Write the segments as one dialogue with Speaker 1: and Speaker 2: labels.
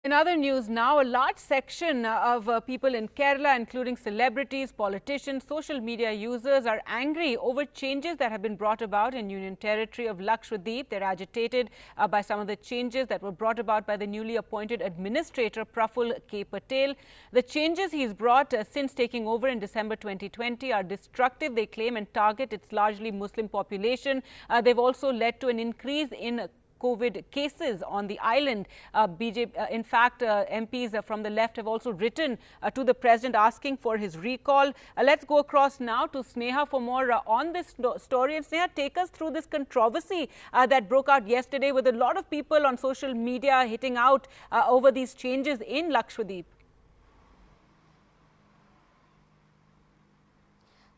Speaker 1: In other news, now a large section of people in Kerala, including celebrities, politicians, social media users, are angry over changes that have been brought about in Union Territory of Lakshadweep. They're agitated by some of the changes that were brought about by the newly appointed administrator, Praful Patel. The changes he's brought since taking over in December 2020 are destructive, they claim, and target its largely Muslim population. They've also led to an increase in COVID cases on the island. BJP, in fact, MPs from the left have also written to the president asking for his recall. Let's go across now to Sneha for more on this story. And Sneha, take us through this controversy that broke out yesterday with a lot of people on social media hitting out over these changes in Lakshadweep.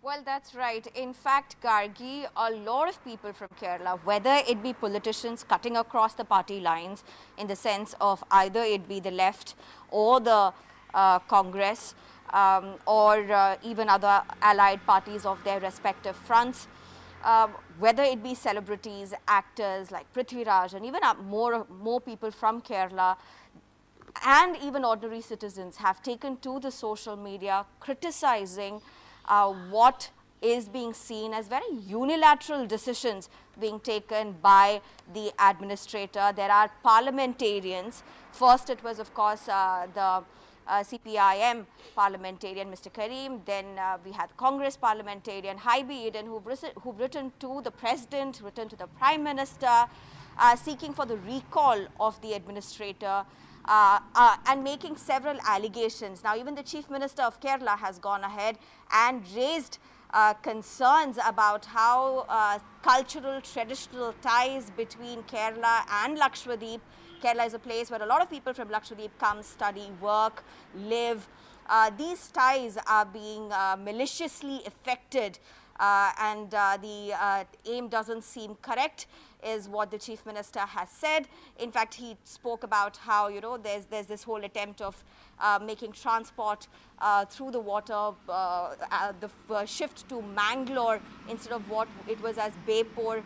Speaker 2: Well, that's right. In fact, Gargi, a lot of people from Kerala, whether it be politicians cutting across the party lines in the sense of either it be the left or the Congress or even other allied parties of their respective fronts, whether it be celebrities, actors like Prithviraj and even more people from Kerala, and even ordinary citizens have taken to the social media criticizing what is being seen as very unilateral decisions being taken by the administrator. There are parliamentarians. First, it was, of course, the CPIM parliamentarian, Mr. Karim. Then we had Congress parliamentarian, Haibi Eden, who've written to the president, written to the prime minister, seeking for the recall of the administrator. And making several allegations. Now, even the Chief Minister of Kerala has gone ahead and raised concerns about how cultural, traditional ties between Kerala and Lakshadweep. Kerala is a place where a lot of people from Lakshadweep come, study, work, live. These ties are being maliciously affected, and the aim doesn't seem correct, is what the Chief Minister has said. In fact, he spoke about how, you know, there's this whole attempt of making transport through the water, the shift to Mangalore instead of what it was as Bepur,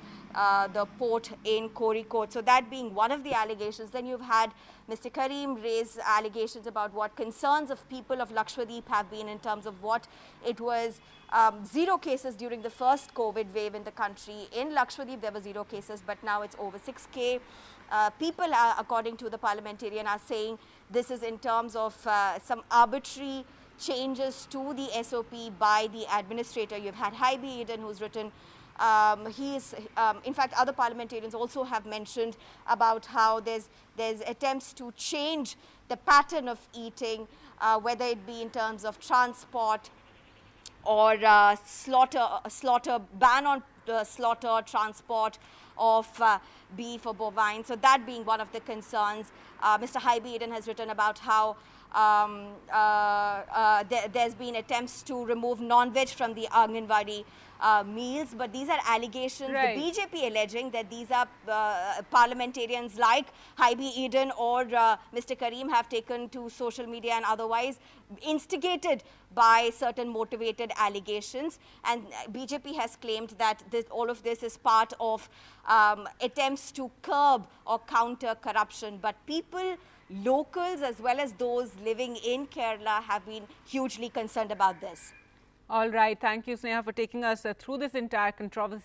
Speaker 2: the port in Kozhikode. So that being one of the allegations. Then you've had Mr. Karim raise allegations about what concerns of people of Lakshadweep have been in terms of what it was. 0 cases during the first COVID wave in the country. In Lakshadweep, there were 0 cases, but now it's over 6K. People, according to the parliamentarian, are saying this is in terms of some arbitrary changes to the SOP by the administrator. You've had Haibi Eden, who's written. In fact, other parliamentarians also have mentioned about how there's attempts to change the pattern of eating, whether it be in terms of transport or slaughter, ban on slaughter, transport of beef or bovine. So that being one of the concerns. Mr. Haibi Eden has written about how there's been attempts to remove non-veg from the Anganwadi meals, but these are allegations.
Speaker 1: Right.
Speaker 2: The BJP alleging that these are parliamentarians like Haibi Eden or Mr. Karim have taken to social media and otherwise instigated by certain motivated allegations, and BJP has claimed that all of this is part of attempts to curb or counter corruption. But people, locals as well as those living in Kerala, have been hugely concerned about this.
Speaker 1: All right. Thank you, Sneha, for taking us through this entire controversy.